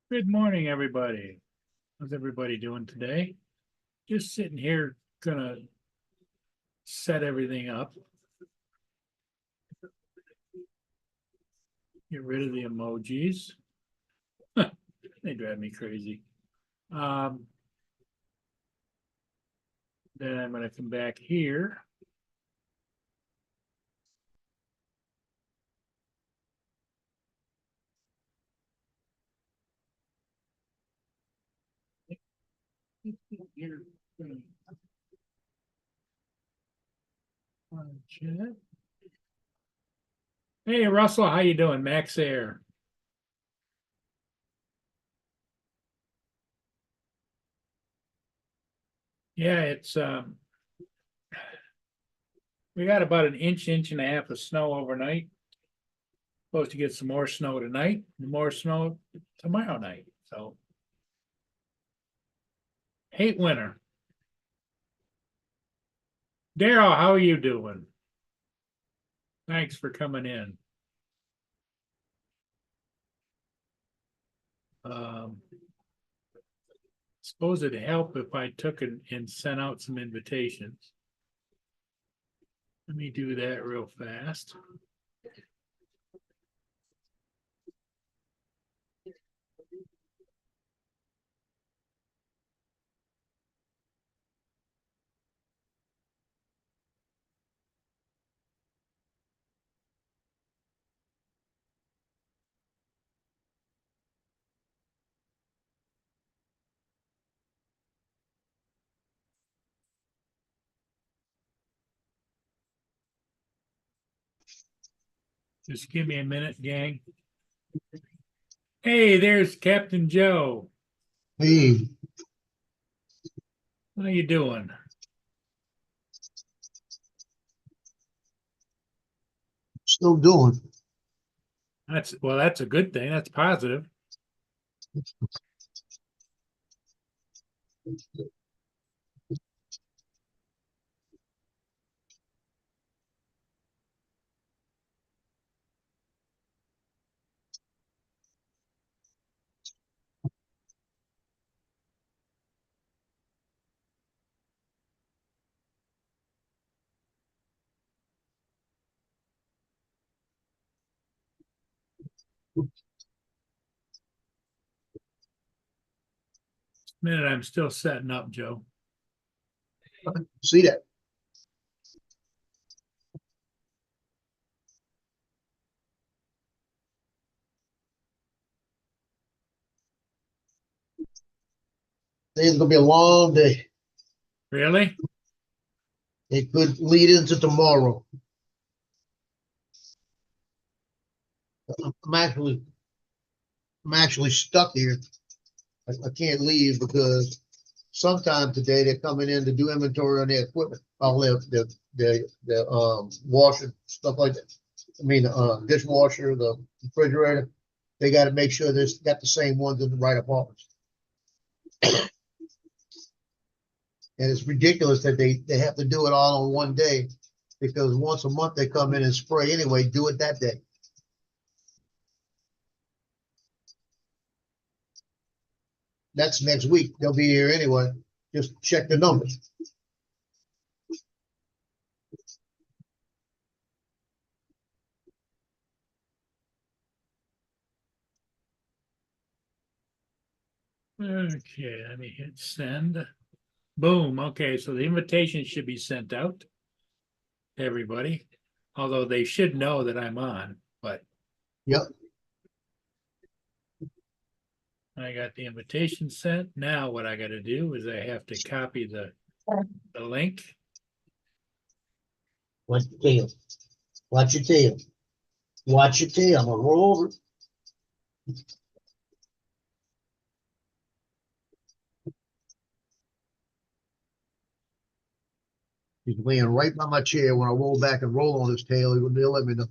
Good morning, everybody. How's everybody doing today? Just sitting here, gonna set everything up. Get rid of the emojis. They drive me crazy. Um, then I'm gonna come back here. Here. Chat. Hey, Russell, how you doing? Max Air. Yeah, it's we got about an inch and a half of snow overnight. Supposed to get some more snow tonight, and more snow tomorrow night. So hate winter. Daryl, how are you doing? Thanks for coming in. Suppose it'd help if I took and sent out some invitations. Let me do that real fast. Just give me a minute, gang. Hey, there's Captain Joe. Hey, How you doing? still doing. That's a good thing. That's positive. Minute, I'm still setting up, Joe. See that? Today's gonna be a long day. Really? It could lead into tomorrow. I'm actually, I'm actually stuck here. I can't leave because sometime today they're coming in to do inventory on their equipment, all the washer stuff like that. I mean, dishwasher, the refrigerator. They got to make sure they've got the same ones in the right apartments. And it's ridiculous that they have to do it all on one day because once a month they come in and spray anyway. Do it that day. That's next week. They'll be here anyway. Just check the numbers. Okay, let me hit send. Boom. Okay, so the invitation should be sent out to everybody. Although they should know that I'm on, but Yep. I got the invitation sent. Now what I got to do is I have to copy the link. Watch your tail. Watch your tail. Watch your tail. I'm gonna roll over. He's laying right by my chair. When I roll back and roll on his tail, he'll let me know.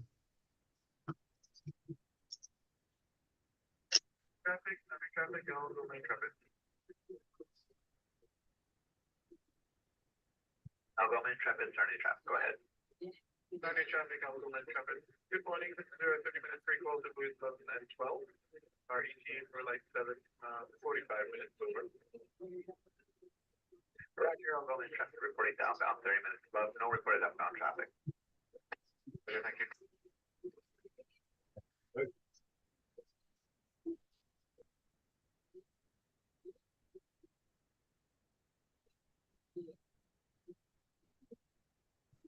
I'll go intrepid, turn trap. Go ahead. Sunday traffic, Councilman Trevor. Good morning, this is a 30-minute pre-call to Booth 2012. Our ETA for like 45 minutes over. Roger, I'm only traffic reporting downbound 30 minutes above, no reported outbound traffic. Okay, thank you.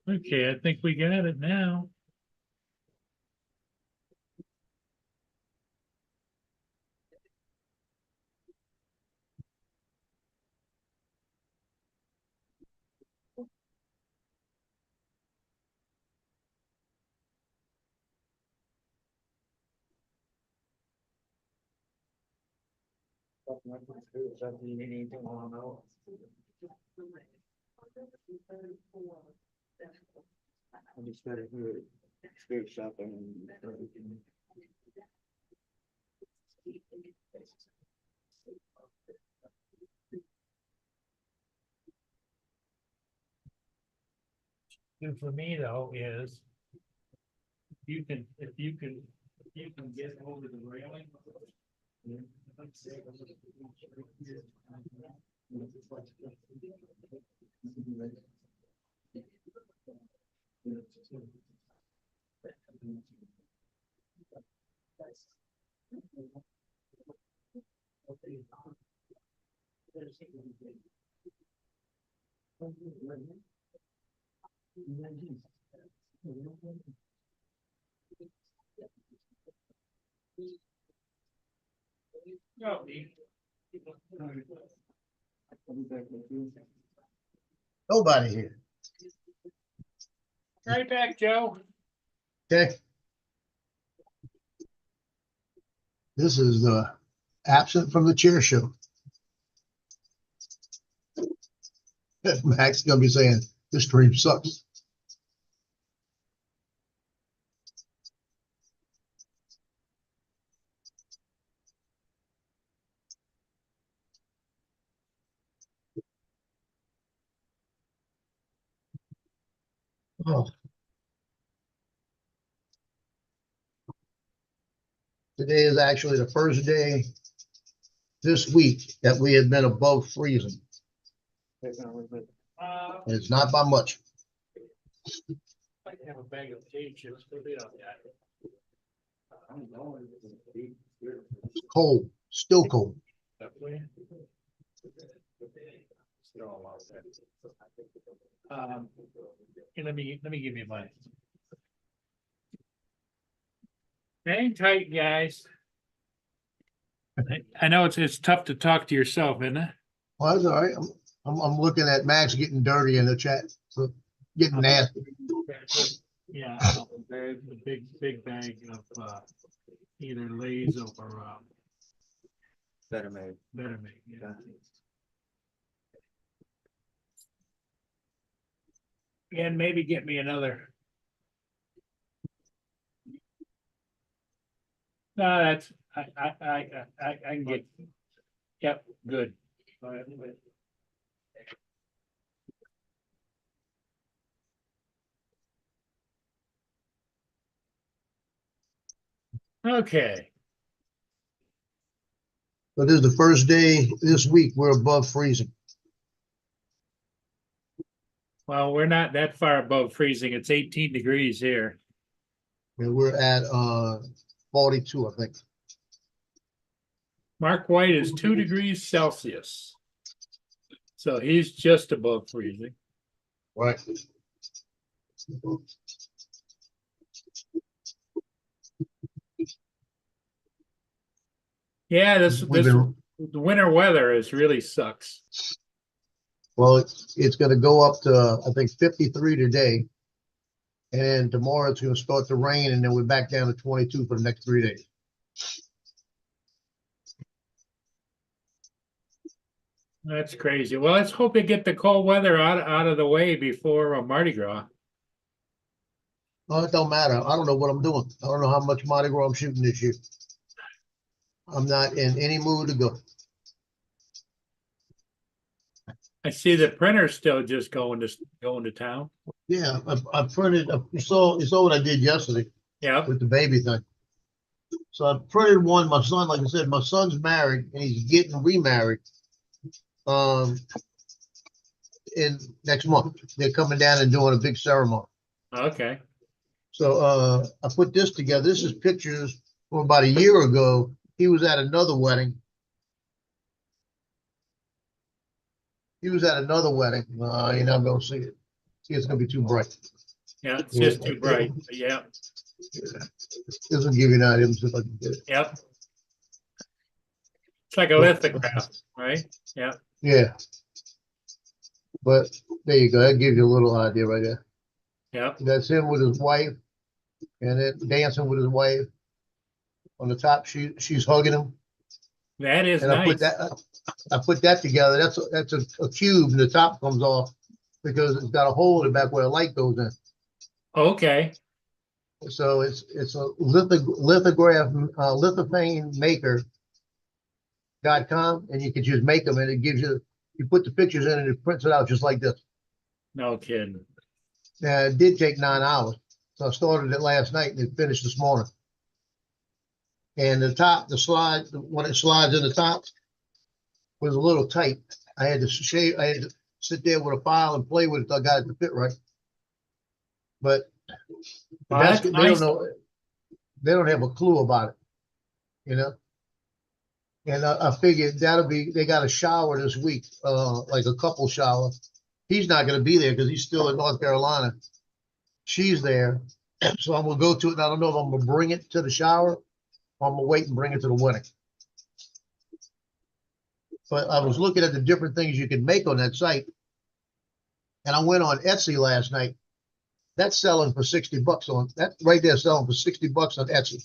Okay, I think we got it now. I just got it here, spirit shopping. And for me though is if you can get over the railing. Nobody here. Right back, Joe. Okay. This is the absent from the chair show. Mac's gonna be saying this stream sucks. Oh. Today is actually the first day this week that we have been above freezing. And it's not by much. I have a bag of potato chips, put it on It's cold, still cold. that way. Here, let me give you mine. Hang tight, guys. I know it's tough to talk to yourself, isn't it? Well, that's all right. I'm looking at Max getting dirty in the chat, so getting nasty. Yeah, a big bag of either Lay's or Better made. Better Make. Yeah. And maybe get me another. No, that's I can get. Yep, good. Okay. But this is the first day this week we're above freezing. Well, we're not that far above freezing. It's 18 degrees here. And we're at 42, I think. Mark White is 2 degrees Celsius. So he's just above freezing. Right. Yeah, We've been, the winter weather is really sucks. well, it's going to go up to, I think, 53 today. And tomorrow it's going to start to rain, and then we're back down to 22 for the next 3 days. That's crazy. Well, let's hope they get the cold weather out of the way before Mardi Gras. Oh, it don't matter. I don't know what I'm doing. I don't know how much Mardi Gras I'm shooting this year. I'm not in any mood to go. I see the printer's still just going to town. Yeah, I printed, you saw what I did yesterday Yeah, with the baby thing. So I printed one, my son, like I said, my son's married and he's getting remarried. Um, in next month, they're coming down and doing a big ceremony. okay. So, I put this together. This is pictures from about a year ago. He was at another wedding. You're not gonna see it. See, it's gonna be too bright. Yeah, it's just too bright. Yeah, This will give you an idea. Let me see if I can get it. yep. It's like a lithograph, right? Yeah, Yeah. But there you go. That gives you a little idea right there. yeah. That's him with his wife, and then dancing with his wife. On the top, she's hugging him. That is And I put nice. I put that together. That's a cube, and the top comes off because it's got a hole in the back where the light goes in. Okay, So it's a lithograph, lithophane maker.com, and you can just make them, and it gives you put the pictures in, and it prints it out just like this. no kidding. Now, it did take 9 hours, so I started it last night and it finished this morning. And the top, when it slides in the top, was a little tight. I had to sit there with a file and play with it till I got it to fit right. But Well, that's they nice. don't know. They don't have a clue about it, you know. And I figured they got a shower this week, like a couple shower. He's not going to be there because he's still in North Carolina. She's there, so I'm gonna go to it. And I don't know if I'm gonna bring it to the shower or I'm gonna wait and bring it to the wedding. But I was looking at the different things you can make on that site, and I went on Etsy last night. That's selling for $60 on that right there, selling for $60 on Etsy.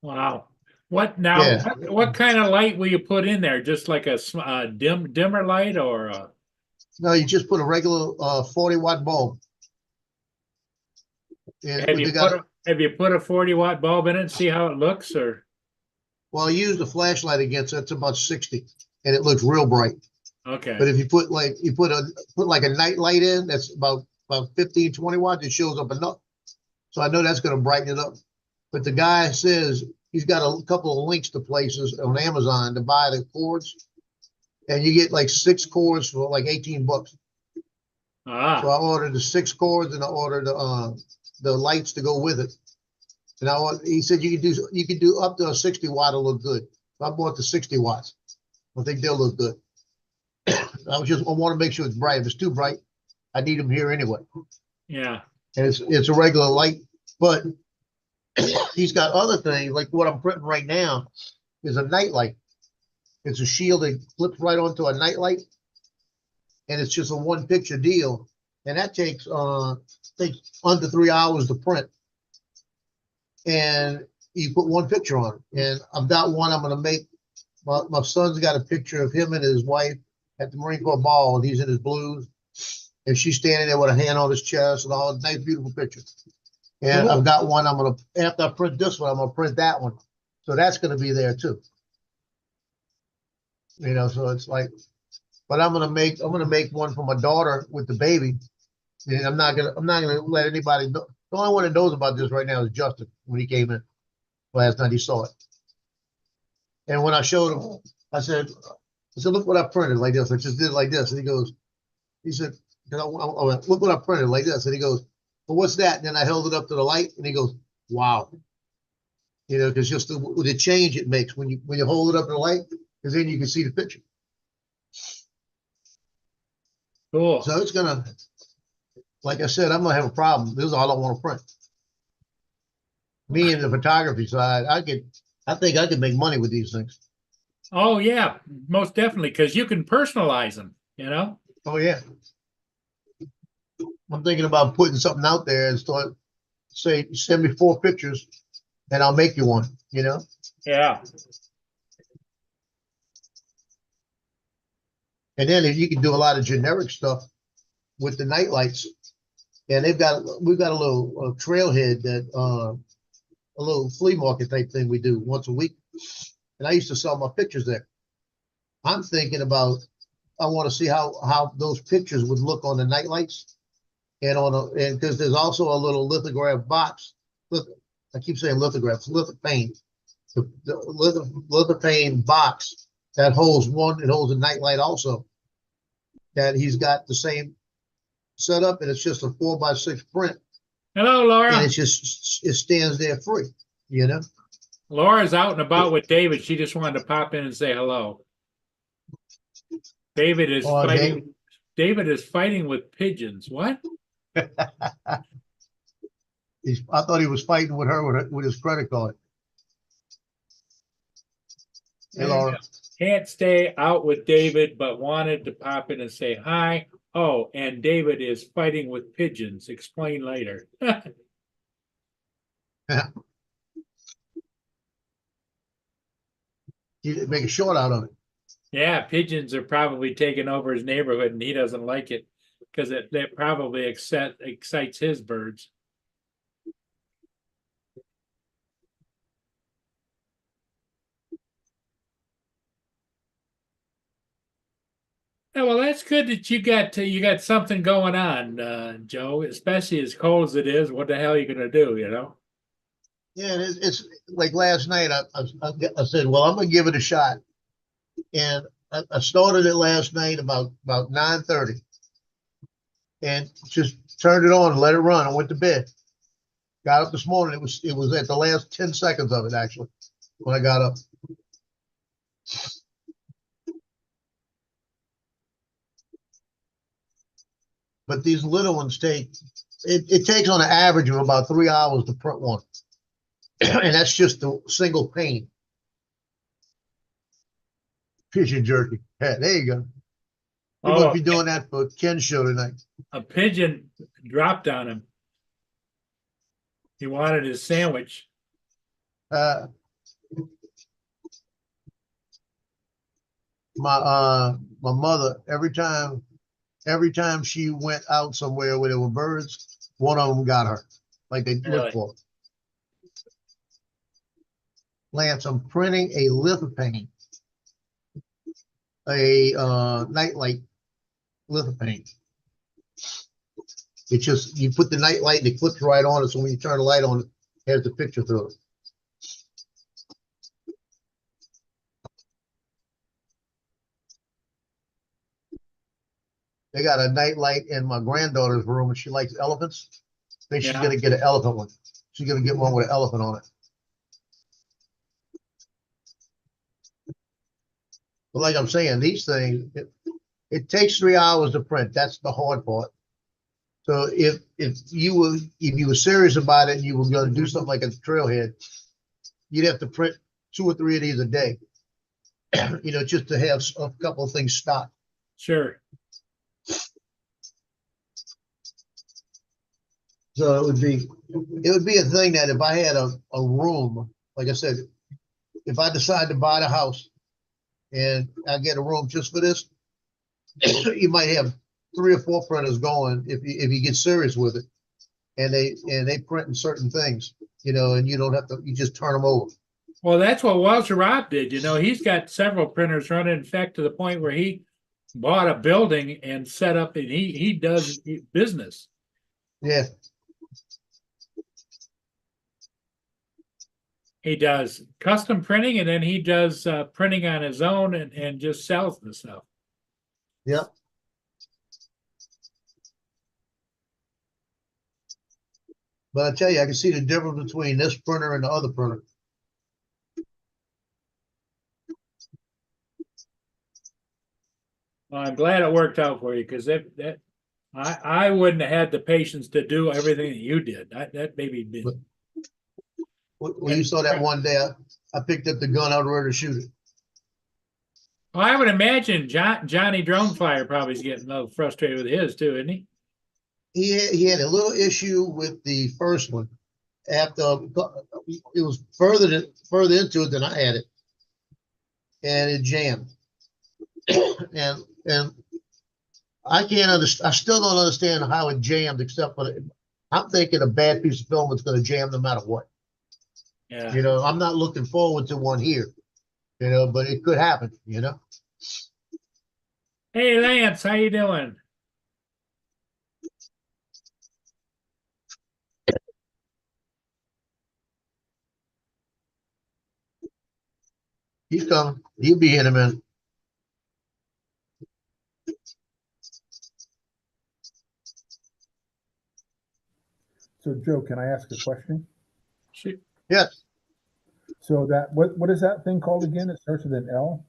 Wow. What now? Yeah. What kind of light will you put in there? Just like a dimmer light, or No, you just put a regular 40-watt bulb. And have you put a 40-watt bulb in it and see how it looks? Or well, I used a flashlight against it. It's about 60, and it looks real bright. okay, But if you put like a night light in, that's about 15, 20 watts, it shows up enough. So I know that's going to brighten it up. But the guy says he's got a couple of links to places on Amazon to buy the cords, and you get like 6 cords for like $18. So I ordered the 6 cords, and I ordered the lights to go with it. And he said you can do up to a 60-watt to look good. So I bought the 60 watts. I think they'll look good. I want to make sure it's bright. If it's too bright, I need them here anyway. yeah, And it's a regular light, but he's got other things like what I'm printing right now is a night light. It's a shield that flips right onto a night light, and it's just a 1-picture deal, and that takes under 3 hours to print. And you put 1 picture on it, and I've got one I'm going to make. My son's got a picture of him and his wife at the Marine Corps ball, and he's in his blues, and she's standing there with a hand on his chest, and all nice, beautiful picture. And I've got one. After I print this one, I'm gonna print that one, so that's gonna be there too. You know, so it's like, but I'm gonna make one for my daughter with the baby, and I'm not gonna let anybody know. The only one that knows about this right now is Justin. When he came in last night, he saw it, and when I showed him, I said, look what I printed like this. I just did it like this, and he said, I went, look what I printed like this, and he goes, well, what's that? And then I held it up to the light, and he goes, wow. You know, because just the change it makes when you hold it up to the light, because then you can see the picture. cool. So it's gonna, like I said, I'm gonna have a problem. This is all I want to print. Me and the photography side, I think I could make money with these things. Oh yeah, most definitely, because you can personalize them. You know. Oh yeah. I'm thinking about putting something out there and say, send me 4 pictures, and I'll make you one. You know. Yeah. And then if you can do a lot of generic stuff with the night lights, and we've got a little trailhead that a little flea market type thing we do once a week, and I used to sell my pictures there. I'm thinking about I want to see how those pictures would look on the night lights. And and because there's also a little lithograph box. Look, I keep saying lithographs, lithopane. The lithopane box that holds it holds a night light also. That he's got the same setup, and it's just a 4x6 print. Hello, And Laura. it stands there free, you know? Laura's out and about with David. She just wanted to pop in and say hello. David is Oh, fighting. David is fighting with pigeons. What? I thought he was fighting with her with his credit card. Hey, Laura. Can't stay out with David, but wanted to pop in and say hi. Oh, and David is fighting with pigeons. Explain later. You make a short out of it. Yeah, pigeons are probably taking over his neighborhood and he doesn't like it because that probably excites his birds. Yeah, well, that's good that you got something going on, Joe. Especially as cold as it is. What the hell are you gonna do? You know? Yeah, it's like last night. I said, well, I'm gonna give it a shot, and I started it last night about 9:30, and just turned it on and let it run. I went to bed. Got up this morning. It was at the last 10 seconds of it actually when I got up. But these little ones it takes on an average of about 3 hours to print one. And that's just the single pane. Pigeon jerky. Yeah, there you go. We Oh, must be doing that for Ken's show tonight. a pigeon dropped on him. He wanted his sandwich. My mother, every time she went out somewhere where there were birds, one of them got her, like they Really? look for. Lance, I'm printing a lithopane, a nightlight lithopane. It's just you put the nightlight and it clips right on it, so when you turn the light on, it has the picture through it. They got a nightlight in my granddaughter's room, and she likes elephants. I think she's Yeah. gonna get an elephant one. She's gonna get one with an elephant on it. But like I'm saying, these things, it takes 3 hours to print. That's the hard part. So if you were serious about it and you were going to do something like a trailhead, you'd have to print 2 or 3 of these a day. You know, just to have a couple of things stocked. Sure. So it would be a thing that if I had a room, like I said, if I decide to buy the house and I get a room just for this, you might have 3 or 4 printers going if you get serious with it, and they print in certain things, you know, and you don't have to, you just turn them over. Well, that's what Walter Robb did. You know, he's got several printers running. In fact, to the point where he bought a building and set up, and he does business. Yeah. He does custom printing, and then he does printing on his own and just sells the stuff. Yep. But I tell you, I can see the difference between this printer and the other printer. Well, I'm glad it worked out for you because I wouldn't have had the patience to do everything that you did. That maybe did. When you saw that one day, I picked up the gun out ready to shoot it. Well, I would imagine Johnny Dronefire probably is getting a little frustrated with his too, isn't he? He had a little issue with the first one. After it was further into it than I had it, and it jammed. and I can't understand. I still don't understand how it jammed, except for I'm thinking a bad piece of film is going to jam no matter what. Yeah. You know, I'm not looking forward to one here. You know, but it could happen. You know. Hey Lance, how you doing? He's coming. He'll be here in a minute. So Joe, can I ask a question? Shoot. Yes, So that, what is that thing called again? It starts with an L?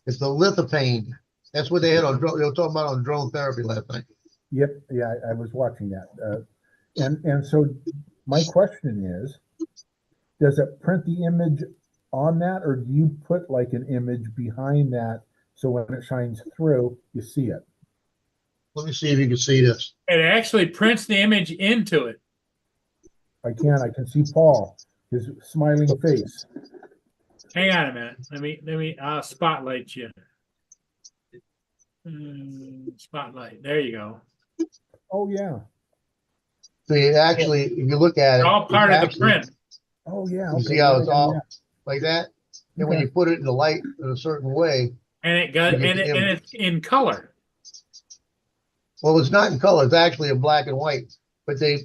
it's the lithophane. That's what they had on drone. They were talking about on drone therapy last night. Yep, yeah, I was watching that. And so my question is, does it print the image on that, or do you put like an image behind that so when it shines through, you see it? Let me see if you can see this. It actually prints the image into it. I can see Paul, his smiling face. Hang on a minute. I'll spotlight you. Spotlight. There you go. Oh yeah. So you actually, if you look at It's it, all part it's of the actually- print. Oh yeah. You Okay. see how it's yeah, all yeah. like that? And when Okay. you put it in the light in a certain way, And it got You get and the image. it's in color. well, it's not in color. It's actually in black and white. But there's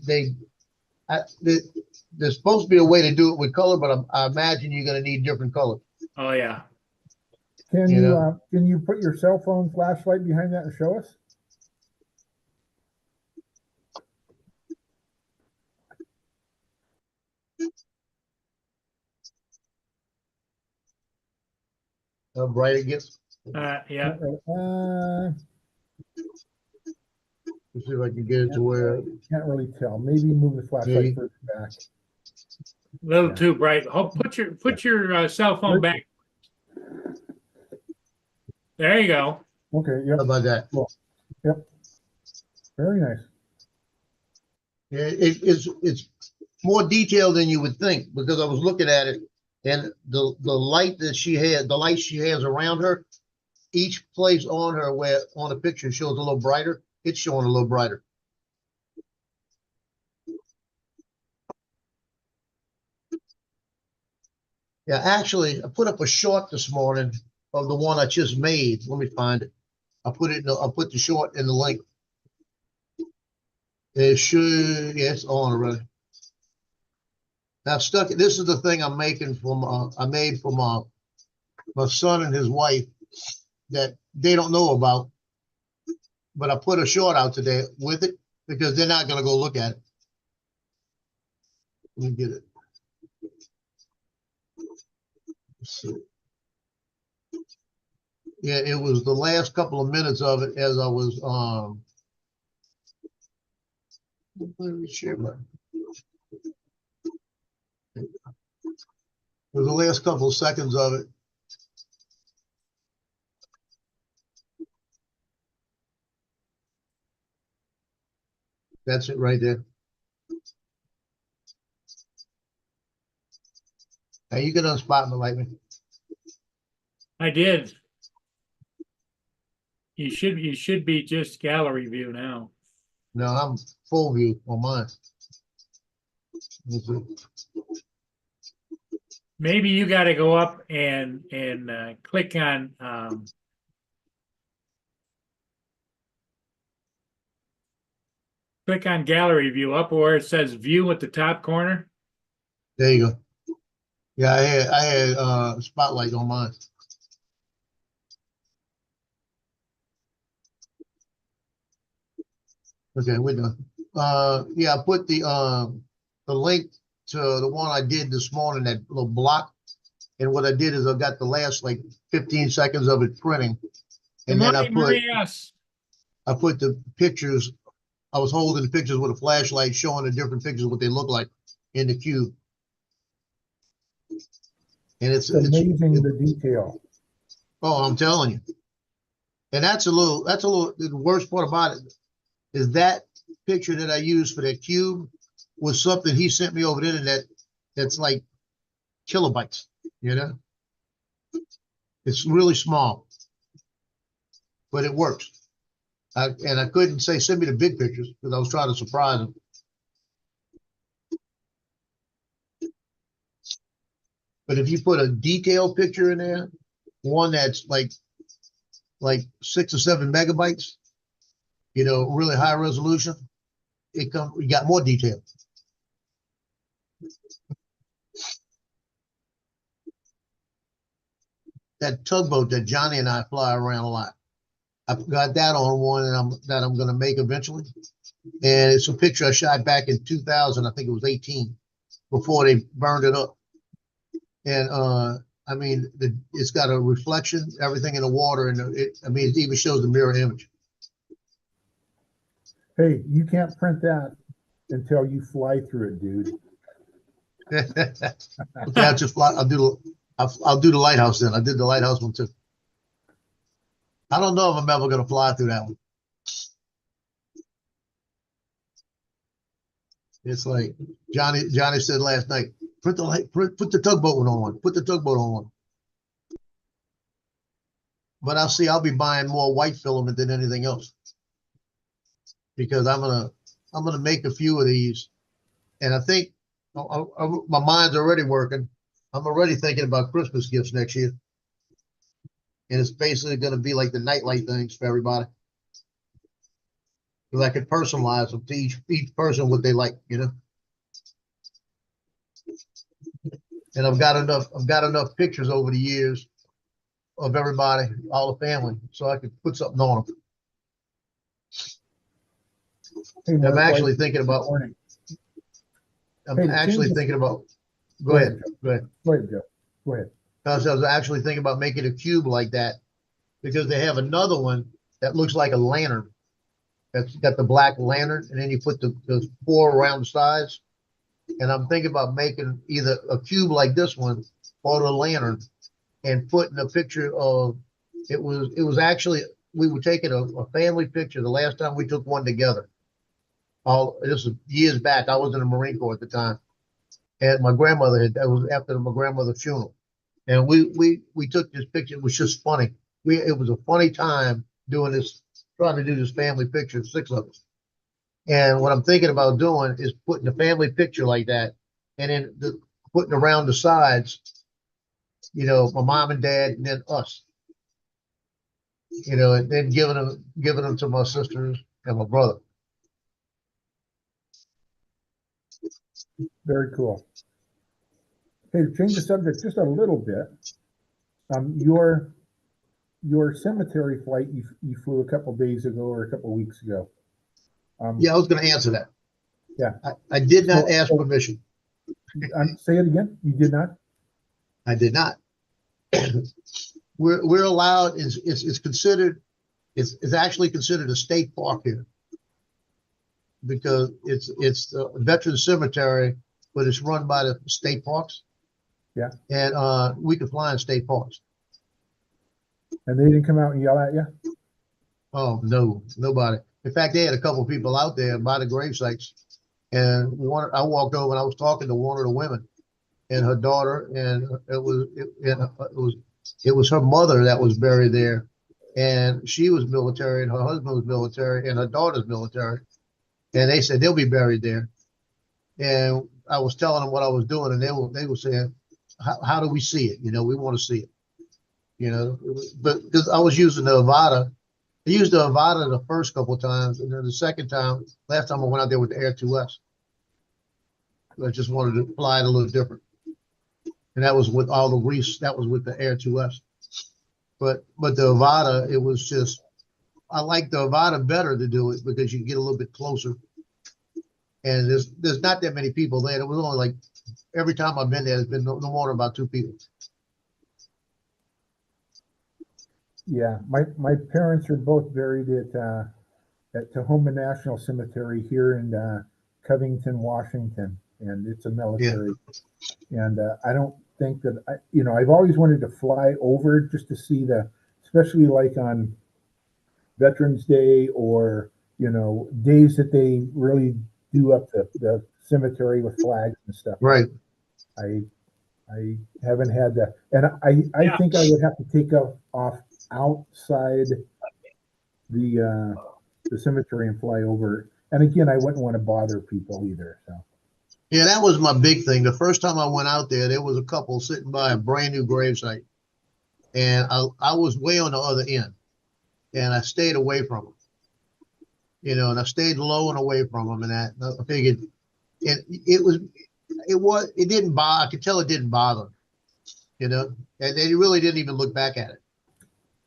supposed to be a way to do it with color, but I imagine you're going to need different colors. Oh yeah. Can You can you put your cell phone flashlight behind that and show us? How bright it gets. Yeah. Let's see if I can get it to where. Can't really tell. Maybe move the flashlight further back. A little Yeah. too bright. Oh, put your cell phone back. There you go. Okay. How Yep. about that? Yep. Very nice. Yeah, it's more detailed than you would think because I was looking at it and the light that she had, the light she has around her, each place on her where on the picture shows a little brighter. It's showing a little brighter. Yeah, actually, I put up a short this morning of the one I just made. Let me find it. I put the short in the link. It should, yeah, it's on already. Now stuck. This is the thing I'm making from. I made for my son and his wife that they don't know about. But I put a short out today with it because they're not going to go look at it. Let me get it. Let's see. Yeah, it was the last couple of minutes of it as I was let me share my. It was the last couple of seconds of it. That's it right there. Now you can unspot me like me. I did. You should be just gallery view now. No, I'm full view on mine. Let's see. Maybe you got to go up and click on gallery view up where it says view at the top corner. There you go. Yeah, I had spotlight on mine. Okay, we're done. Yeah, I put the link to the one I did this morning, that little block. And what I did is I got the last like 15 seconds of it printing. And Good then morning, Marias. I put the pictures, I was holding the pictures with a flashlight showing the different pictures, what they look like in the cube. And It's amazing the detail. oh, I'm telling you. And that's a little, the worst part about it is that picture that I used for that cube was something he sent me over the internet that's like kilobytes, you know? It's really small, but it works. And I couldn't say, send me the big pictures because I was trying to surprise him. But if you put a detailed picture in there, one that's like like 6 or 7 megabytes, you know, really high resolution, you got more detail. That tugboat that Johnny and I fly around a lot. I've got that on one that I'm going to make eventually. And it's a picture I shot back in 2000. I think it was 18 before they burned it up. And I mean, it's got a reflection, everything in the water, and it even shows the mirror image. Hey, you can't print that until you fly through it, dude. Okay, I'll just fly. I'll do the lighthouse then. I did the lighthouse one too. I don't know if I'm ever going to fly through that one. It's like Johnny said last night, put the tugboat one on. Put the tugboat on one. But I'll be buying more white filament than anything else. Because I'm gonna make a few of these. And I think my mind's already working. I'm already thinking about Christmas gifts next year. And it's basically going to be like the nightlight things for everybody. Because I could personalize them to each person what they like, you know. And I've got enough pictures over the years of everybody, all the family, so I could put something on them. Hey, I'm Mark, actually like, thinking about. morning. I'm Hey, actually change thinking about. Go Go ahead, ahead. Go ahead. Go ahead, Joe. Go ahead. I was actually thinking about making a cube like that because they have another one that looks like a lantern. That's got the black lantern, and then you put the 4 around the sides. And I'm thinking about making either a cube like this one or the lantern, and putting a picture of. It was actually we were taking a family picture the last time we took one together. This was years back. I was in the Marine Corps at the time, and my grandmother that was after my grandmother's funeral. And we took this picture. It was just funny. It was a funny time doing this, trying to do this family picture, 6 of us. And what I'm thinking about doing is putting a family picture like that, and then putting around the sides, you know, my mom and dad, and then us. You know, and then giving them to my sisters and my brother. Very cool. Hey, to change the subject just a little bit. Your cemetery flight you flew a couple days ago or a couple weeks ago. Yeah, I was going to answer that. Yeah. I did not ask permission. Say it again. You did not? I did not. We're allowed. It's considered. It's actually considered a state park here because it's a veteran cemetery, but it's run by the state parks. Yeah. And we can fly in state parks. And they didn't come out and yell at you? Oh no, nobody. In fact, they had a couple of people out there by the grave sites, and I walked over and I was talking to one of the women and her daughter, and it was her mother that was buried there, and she was military, and her husband was military, and her daughter's military, and they said they'll be buried there. And I was telling them what I was doing, and they were saying, how do we see it? You know, we want to see it. You know, but because I was using the Avata. I used the Avata the first couple of times, and then the second time, last time I went out there with the Air 2S. I just wanted to fly it a little different. And that was with all the reefs, that was with the Air 2S. But the Avata, it was just, I like the Avata better to do it because you get a little bit closer. And there's not that many people there. It was only like, every time I've been there, there's been no more than about 2 people. Yeah, my parents are both buried at Tahoma National Cemetery here in Covington, Washington, and it's a military. Yeah. And I don't think that I've always wanted to fly over just to see especially like on Veterans Day or days that they really do up the cemetery with flags and stuff. Right. I haven't had that, and I think I would have to take off outside the cemetery and fly over. And again, I wouldn't want to bother people either. So yeah, that was my big thing. The first time I went out there was a couple sitting by a brand new gravesite, and I was way on the other end. and I stayed away from them. You know, and I stayed low and away from them, and that I figured it didn't bother. I could tell it didn't bother them, you know, and they really didn't even look back at it.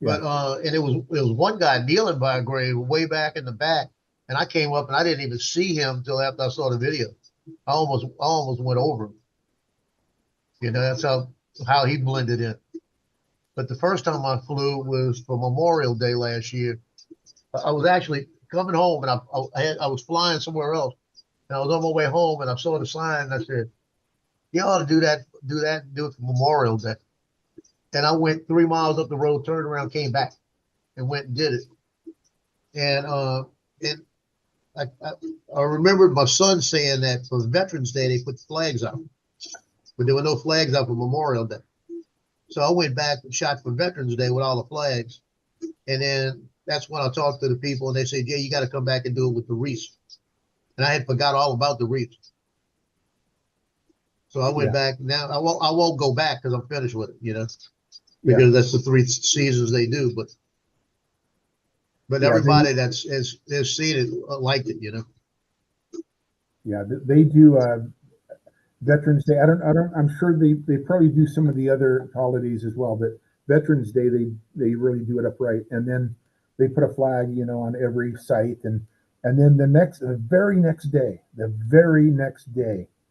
Yeah. But and it was one guy kneeling by a grave way back in the back, and I came up and I didn't even see him until after I saw the video. I almost went over him. You know, that's how he blended in. But the first time I flew was for Memorial Day last year. I was actually coming home, and I was flying somewhere else, and I was on my way home, and I saw the sign, and I said, "You ought to do it for Memorial Day." And I went 3 miles up the road, turned around, came back, and went and did it. And I remembered my son saying that for Veterans Day they put flags out, but there were no flags out for Memorial Day. So I went back and shot for Veterans Day with all the flags, and then that's when I talked to the people, and they said, "Yeah, you got to come back and do it with the wreaths." And I had forgot all about the wreaths. So I went back. Now I won't go back because I'm finished with it, you know, because that's the 3 seasons they do. But everybody that's has seen it liked it, you know. Yeah, they do Veterans Day. I'm sure they probably do some of the other holidays as well, but Veterans Day they really do it upright, and then they put a flag, you know, on every site, and then the very next day,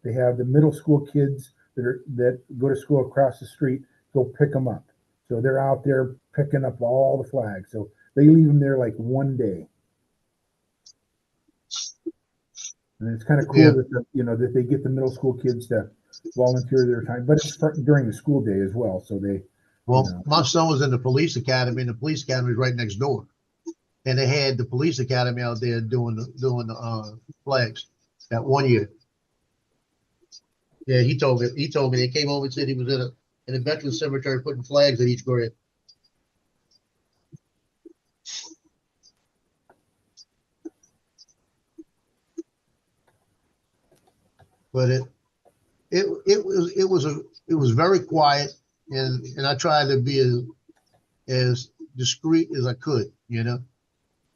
they have the middle school kids that go to school across the street go pick them up. So they're out there picking up all the flags. So they leave them there like one day. And it's kind of cool that that they get the middle school kids to volunteer their time, but it's during the school day as well. So my son was in the police academy, and the police academy is right next door, and they had the police academy out there doing the flags that one year. Yeah, he told me they came over and said he was in a veteran cemetery putting flags at each grave. But it was very quiet, and I tried to be as discreet as I could, you know.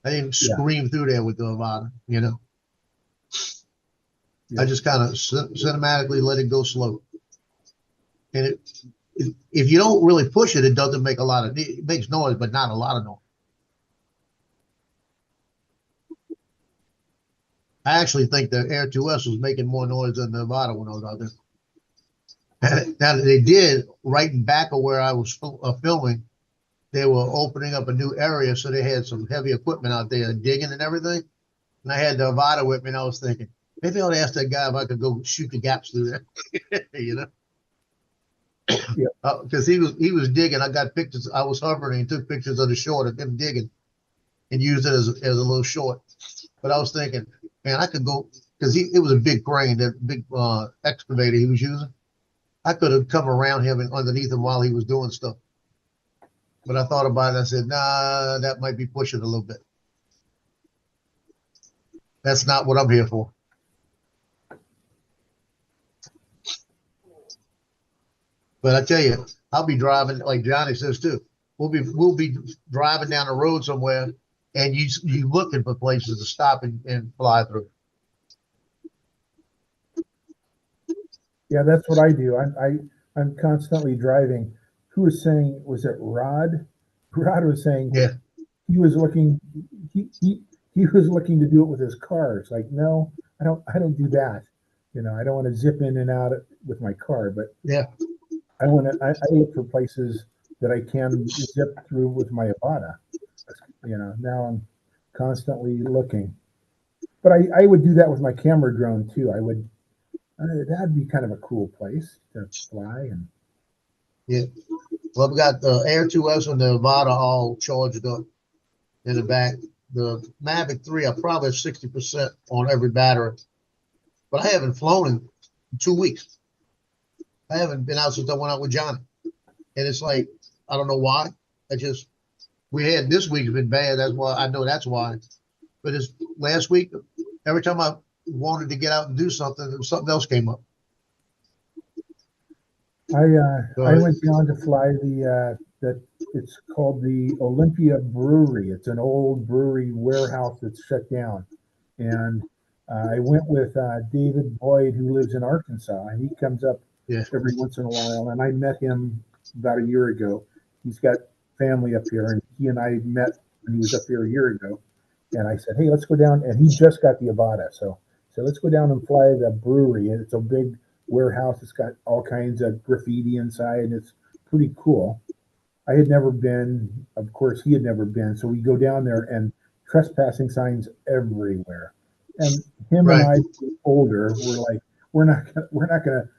I didn't scream through there with the Avata, you know. I just kind of cinematically let it go slow. And if you don't really push it, it doesn't make it makes noise, but not a lot of noise. I actually think the Air 2S was making more noise than the Avata when I was out there. Now they did right in back of where I was filming. They were opening up a new area, so they had some heavy equipment out there digging and everything. And I had the Avata with me, and I was thinking, maybe I ought to ask that guy if I could go shoot the gaps through there, you know? Because he was digging. I got pictures. I was hovering and took pictures of the short of him digging, and used it as a little short. But I was thinking, man, I could go because it was a big crane, that big excavator he was using. I could have come around him and underneath him while he was doing stuff. But I thought about it. I said, nah, that might be pushing a little bit. That's not what I'm here for. But I tell you, I'll be driving, like Johnny says too. We'll be driving down the road somewhere, and you looking for places to stop and fly through. Yeah, that's what I do. I'm constantly driving. Who was saying? Was it Rod? Rod was saying he was looking. He was looking to do it with his car. It's like, no, I don't do that. You know, I don't want to zip in and out with my car, but I look for places that I can zip through with my Avata. You know, now I'm constantly looking, but I would do that with my camera drone too. That'd be kind of a cool place to fly. And well, we got the Air 2S and the Avata all charged up in the back. The Mavic 3, I probably have 60% on every battery, but I haven't flown in 2 weeks. I haven't been out since I went out with Johnny, and it's like, I don't know why. This week's been bad. That's why I know that's why. But it's last week, every time I wanted to get out and do something else came up. I went down to fly the it's called the Olympia Brewery. It's an old brewery warehouse that's shut down. And I went with David Boyd, who lives in Arkansas, and he comes up Yeah. every once in a while. And I met him about a year ago. He's got family up here, and he and I met when he was up here a year ago. And I said, hey, let's go down. And he just got the Avada. So let's go down and fly the brewery. And it's a big warehouse. It's got all kinds of graffiti inside. And it's pretty cool. I had never been. Of course, he had never been. So we go down there, and trespassing signs everywhere. And him and I, older, were like, we're not gonna,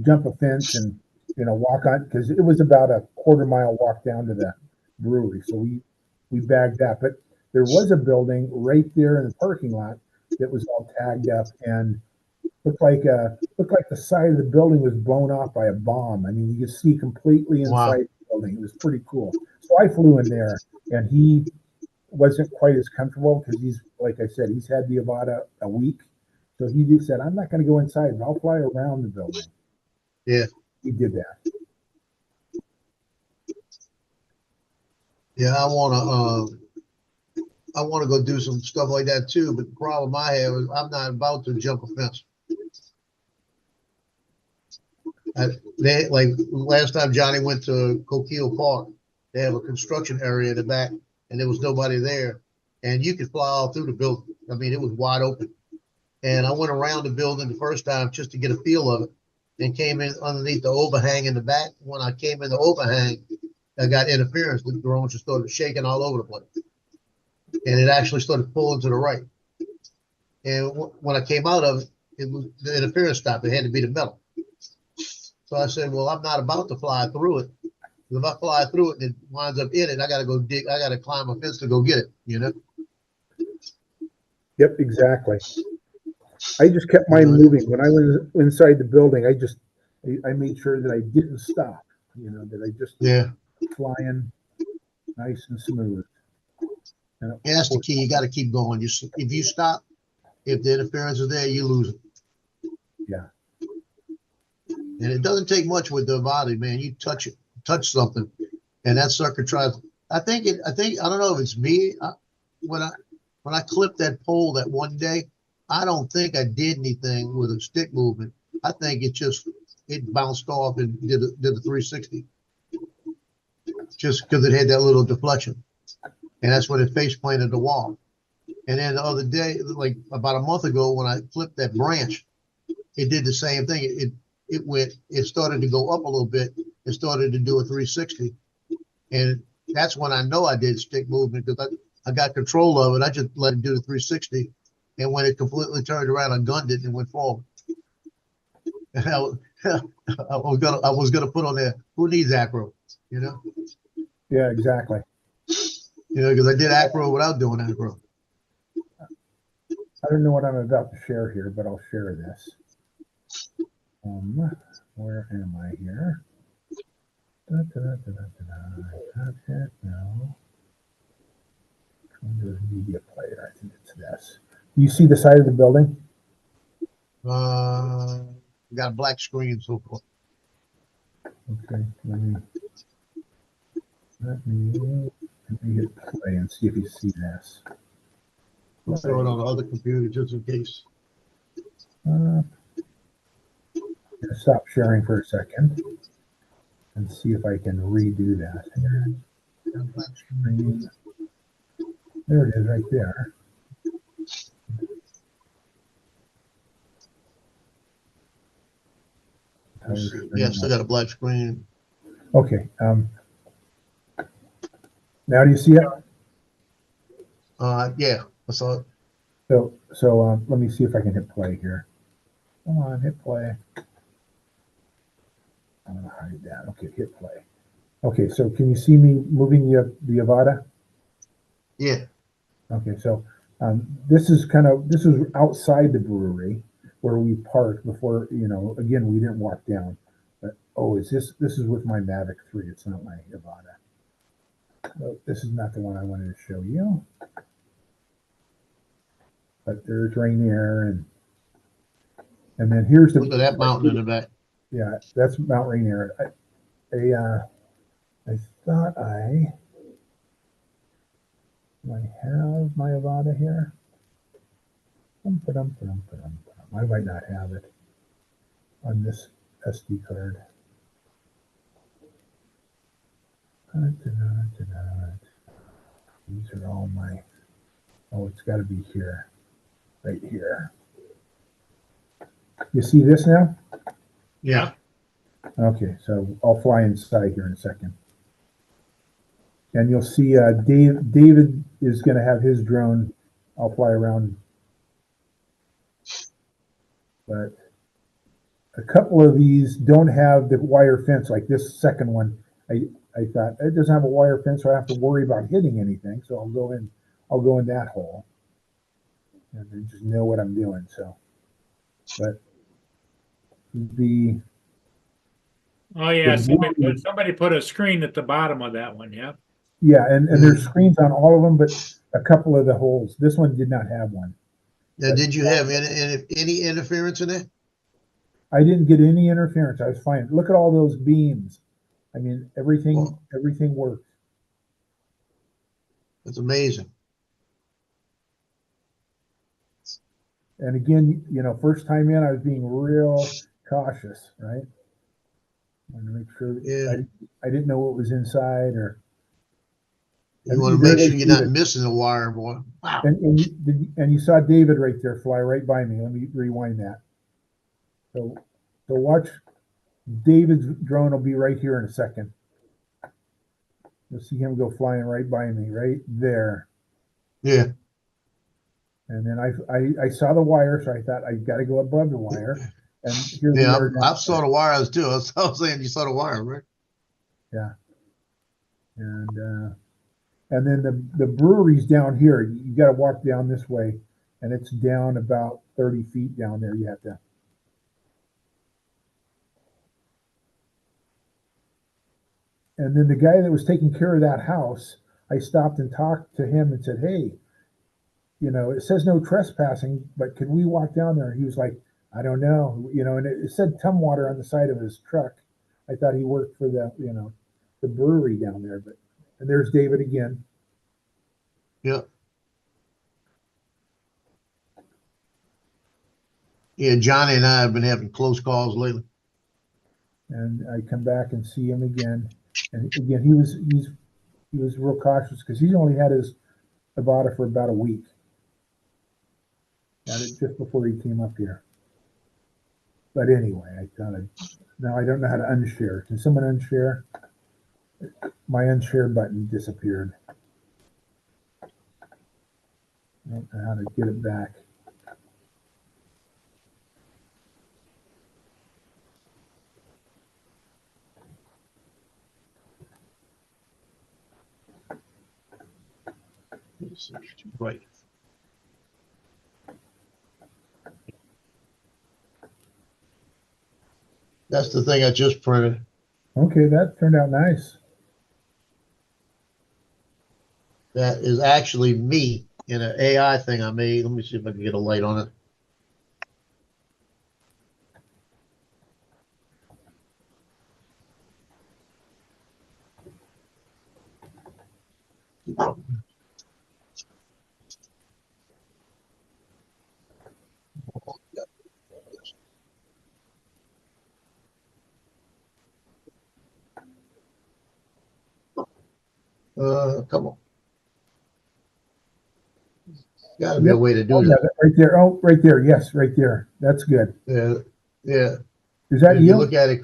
jump a fence and, walk on, because it was about a quarter-mile walk down to the brewery. So we bagged that. But there was a building right there in the parking lot that was all tagged up and looked like the side of the building was blown off by a bomb. I mean, you could see completely inside the building. It was pretty cool. So I flew in there, and he wasn't quite as comfortable because he's, like I said, he's had the Avada a week. So he just said, I'm not going to go inside, but I'll fly around the building. Yeah. He did that. Yeah, I wanna go do some stuff like that too, but the problem I have is I'm not about to jump a fence. They, like last time Johnny went to Coquille Park, they have a construction area in the back and there was nobody there. And you could fly all through the building. I mean, it was wide open. And I went around the building the first time just to get a feel of it and came in underneath the overhang in the back. When I came in the overhang, I got interference. The drone just started shaking all over the place. And it actually started pulling to the right. And when I came out of it, the interference stopped. It had to be the metal. So I said, well, I'm not about to fly through it. If I fly through it and it winds up in it, I got to go dig. I got to climb a fence to go get it, Yep, exactly. I just kept mine moving. When I was inside the building, I made sure that I didn't stop, that I just flying nice and smooth. And that's the key. You got to keep going. If you stop, if the interference is there, you lose it. Yeah. And it doesn't take much with the body, man. You touch something, and that sucker tries. I think. I don't know if it's me. When I clipped that pole that one day, I don't think I did anything with a stick movement. I think it bounced off and did a 360, just because it had that little deflection, and that's when it face planted the wall. And then the other day, like about a month ago, when I flipped that branch, it did the same thing. It started to go up a little bit. It started to do a 360, and that's when I know I did stick movement because I got control of it. I just let it do the 360, and when it completely turned around, I gunned it and went forward. And I was gonna put on there, who needs acro, Yeah, exactly. Because I did acro without doing acro. I don't know what I'm about to share here, but I'll share this. Where am I here? No. Windows Media Player. I think it's this. You see the side of the building? Got a black screen so forth. Okay, let me hit play and see if you see this. I'll throw it on the other computer just in case. I'm gonna stop sharing for a second and see if I can redo that. Here, black screen. There it is, right there. Yes, I got a black screen. Okay. Now do you see it? Yeah, I saw it. So let me see if I can hit play here. Come on, hit play. I'm gonna hide that. Okay, hit play. Okay, so can you see me moving the Avada? Yeah. Okay, so this is outside the brewery where we parked before. Again, we didn't walk down. But this is with my Mavic 3. It's not my Avada. So this is not the one I wanted to show you. But there's Rainier and then here's Look at that mountain in the back. Yeah, that's Mount Rainier. I thought do I have my Avada here? I might not have it on this SD card. These are all my, oh, it's got to be here, right here. You see this now? Yeah. Okay, so I'll fly inside here in a second. And you'll see David is going to have his drone. I'll fly around. But a couple of these don't have the wire fence, like this second one. I thought it doesn't have a wire fence, so I have to worry about hitting anything. So I'll go in that hole and then just know what I'm doing. So, but the Oh, yeah, The- somebody put a screen at the bottom of that one, yeah. yeah, and there's screens on all of them, but a couple of the holes. This one did not have one. Now, did you have any interference in there? I didn't get any interference. I was fine. Look at all those beams. I mean, everything worked. That's amazing. And again, first time in, I was being real cautious, right? Wanted to make sure Yeah. I didn't know what was inside, or You want to make sure you're not missing a wire, boy. Wow. and you saw David right there fly right by me. Let me rewind that. So watch. David's drone will be right here in a second. You'll see him go flying right by me, right there. Yeah. And then I saw the wire, so I thought I got to go above the wire. And here we Yeah, are. I saw the wires too. I was saying you saw the wire, right? Yeah. And then the brewery's down here. You got to walk down this way, and it's down about 30 feet down there. You have to. And then the guy that was taking care of that house, I stopped and talked to him and said, "Hey, it says no trespassing, but can we walk down there?" He was like, "I don't know." And it said Tumwater on the side of his truck. I thought he worked for the brewery down there, and there's David again. Yeah. Yeah, Johnny and I have been having close calls lately. And I come back and see him again. And again, he was real cautious because he's only had his Avada for about a week. Got it just before he came up here. But anyway, now I don't know how to unshare. Can someone unshare? My unshare button disappeared. I don't know how to get it back. Right. That's the thing I just printed. Okay, that turned out nice. That is actually me in an AI thing I made. Let me see if I can get a light on it. Come on. Got to be a way to do Yeah, that. right there. Oh, right there. Yes, right there. That's good. Yeah, yeah. Is that If you? you look at it,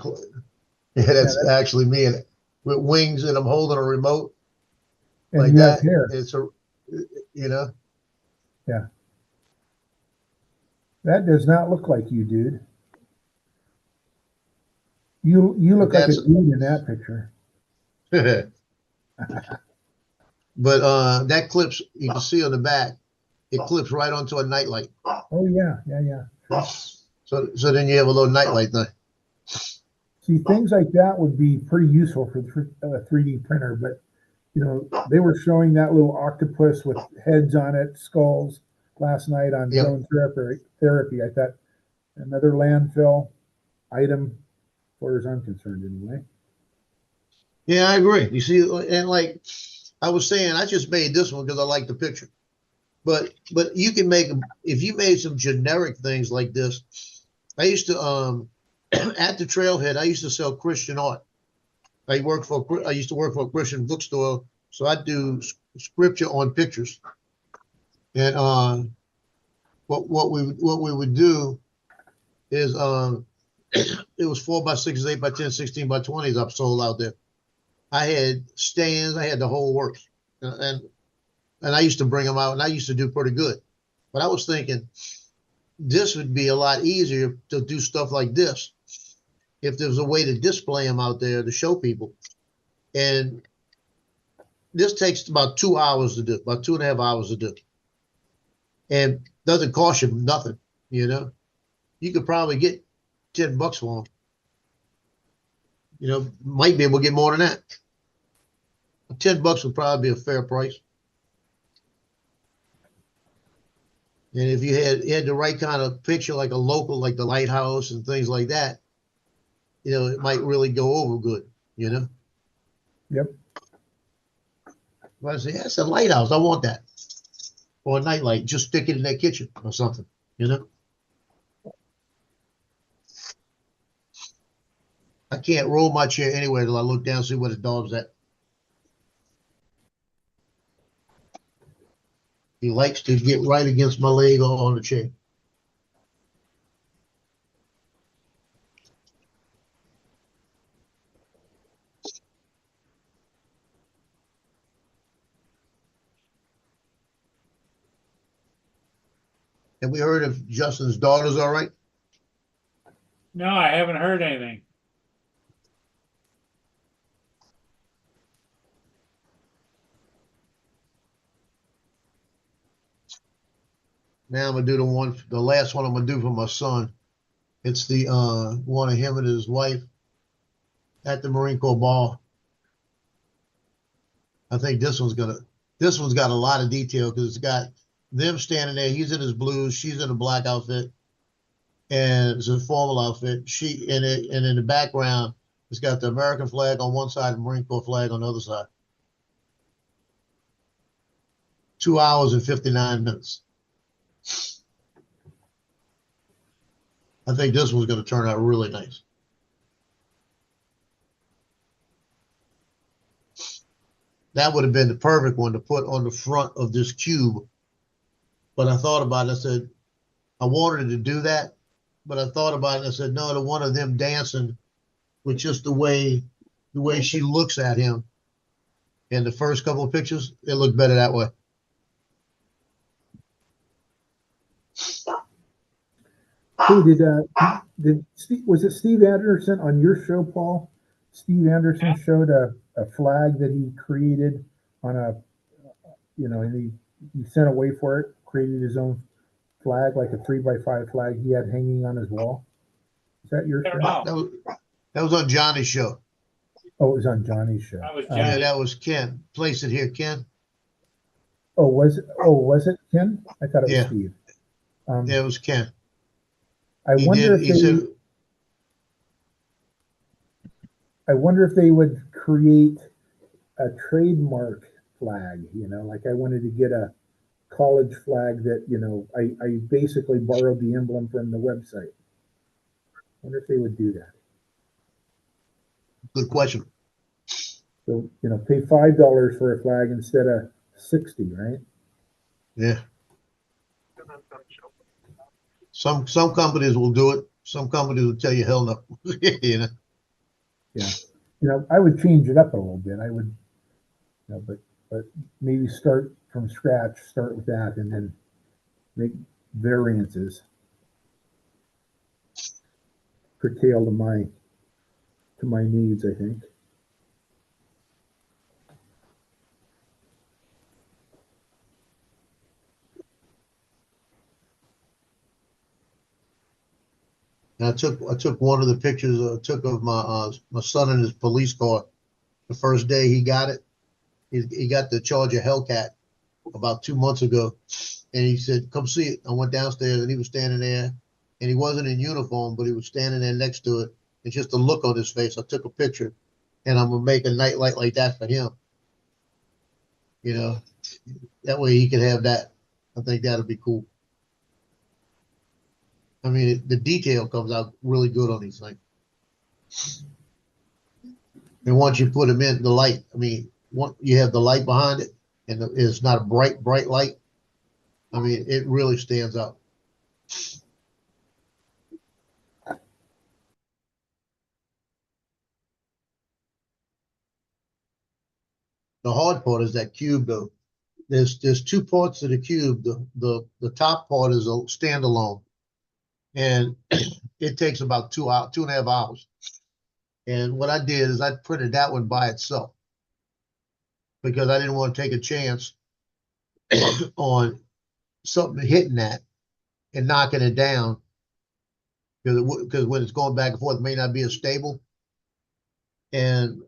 yeah, that's actually me, and with wings, and I'm holding a remote And like you have that. hair. It's That does not look like you, dude. You look like a That's- dude in that picture. but that clips. You can see on the back. It clips right onto a nightlight. Oh yeah. So then you have a little nightlight there. See, things like that would be pretty useful for a 3D printer, but they were showing that little octopus with heads on it, skulls, last night on Yep. Drone Therapy. I thought another landfill item, as far as I'm concerned, anyway. Yeah, I agree. You see, and like I was saying, I just made this one because I like the picture. But you can make them if you made some generic things like this. I used to at the trailhead, I used to sell Christian art. I used to work for a Christian bookstore, so I do scripture on pictures. And what we would do is it was 4x6s, 8x10, 16x20s I've sold out there. I had stands, I had the whole works. And I used to bring them out and I used to do pretty good. But I was thinking this would be a lot easier to do stuff like this if there was a way to display them out there to show people. And this takes about 2 hours to do, about 2.5 hours to do. And doesn't cost you nothing, you know. You could probably get $10 for them. You know, might be able to get more than that. $10 would probably be a fair price. And if you had the right kind of picture, like a local, like the lighthouse and things like that, you know, it might really go over good, you know? Yep. But I say, that's a lighthouse. I want that. Or a nightlight. Just stick it in that kitchen or something, you know? I can't roll my chair anywhere till I look down and see where the dog's at. He likes to get right against my leg on the chair. Have we heard if Justin's daughter's all right? No, I haven't heard anything. Now I'm gonna do the last one I'm gonna do for my son. It's the one of him and his wife at the Marine Corps ball. I think this one's got a lot of detail because it's got them standing there. He's in his blues, she's in a black outfit, and it's a formal outfit. And in the background, it's got the American flag on one side and the Marine Corps flag on the other side. 2 hours and 59 minutes. I think this one's going to turn out really nice. That would have been the perfect one to put on the front of this cube. But I thought about it. I said, I wanted to do that. But I thought about it and I said, no, the one of them dancing with just the way she looks at him in the first couple of pictures, it looked better that way. Hey, was it Steve Anderson on your show, Paul? Steve Anderson showed a flag that he created on and he sent away for it, created his own flag, like a 3x5 flag he had hanging on his wall. Is that your show? That was on Johnny's show. Oh, it was on Johnny's show. That was Yeah, Johnny. that was Ken. Place it here, Ken. Oh, was it Ken? I thought it was Yeah. Steve. Yeah, it was Ken. I wonder if they would create a trademark flag, like I wanted to get a college flag that, I basically borrowed the emblem from the website. I wonder if they would do that. Good question. So, pay $5 for a flag instead of 60, right? Yeah. Some companies will do it. Some companies will tell you hell no. Yeah. I would change it up a little bit. I would, but maybe start from scratch, start with that and then make variances. Curtail to my needs, I think. And I took one of the pictures I took of my son in his police car. The first day he got it, he got the Charger Hellcat about 2 months ago, and he said, "Come see it." I went downstairs and he was standing there, and he wasn't in uniform, but he was standing there next to it, and just the look on his face. I took a picture, and I'm gonna make a night light like that for him. You know, that way he can have that. I think that'll be cool. I mean, the detail comes out really good on these things. And once you put them in the light, I mean, you have the light behind it, and it's not a bright light. I mean, it really stands out. The hard part is that cube, though. There's two parts to the cube. The top part is a standalone, and it takes about 2.5 hours. And what I did is I printed that one by itself because I didn't want to take a chance on something hitting that and knocking it down, because when it's going back and forth, it may not be as stable. And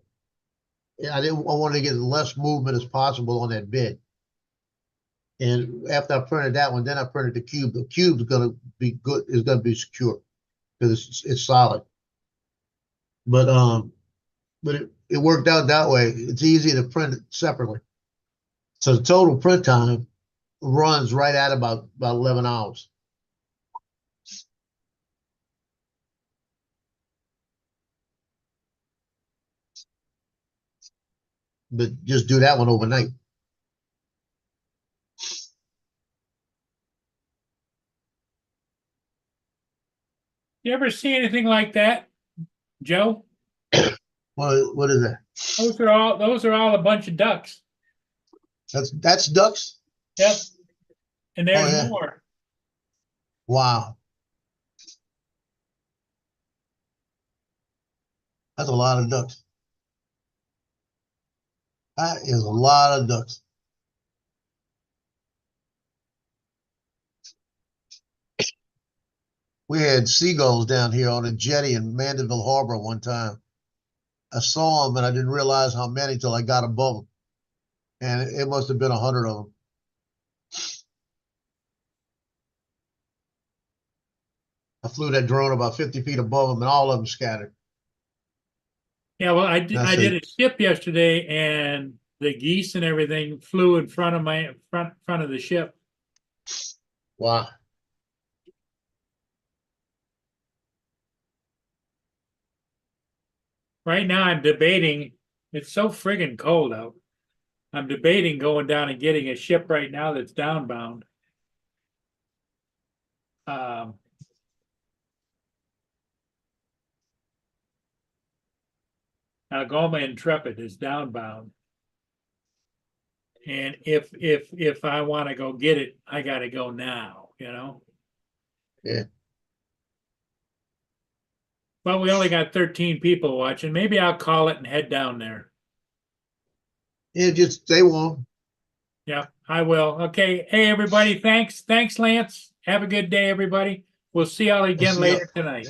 I wanted to get as less movement as possible on that bed. And after I printed that one, then I printed the cube. The cube is going to be good. It's going to be secure because it's solid. But it worked out that way. It's easy to print it separately. So the total print time runs right at about 11 hours. But just do that one overnight. You ever see anything like that, Joe? What is that? Those are all a bunch of ducks. That's ducks? Yep. And there's Oh, yeah. more. Wow. That's a lot of ducks. That is a lot of ducks. We had seagulls down here on a jetty in Mandeville Harbor one time. I saw them and I didn't realize how many till I got above them. And it must have been 100 of them. I flew that drone about 50 feet above them and all of them scattered. Yeah, well, I That's did a ship yesterday, and the geese and everything flew in front of my front of the ship. Wow. Right now, I'm debating. It's so friggin' cold out. I'm debating going down and getting a ship right now that's downbound. Algoma Intrepid is downbound. And if I want to go get it, I got to go now, you know? Yeah. Well, we only got 13 people watching. Maybe I'll call it and head down there. Yeah, just stay warm. Yeah, I will. Okay. Hey, everybody. Thanks. Thanks, Lance. Have a good day, everybody. We'll see y'all again see ya. later tonight.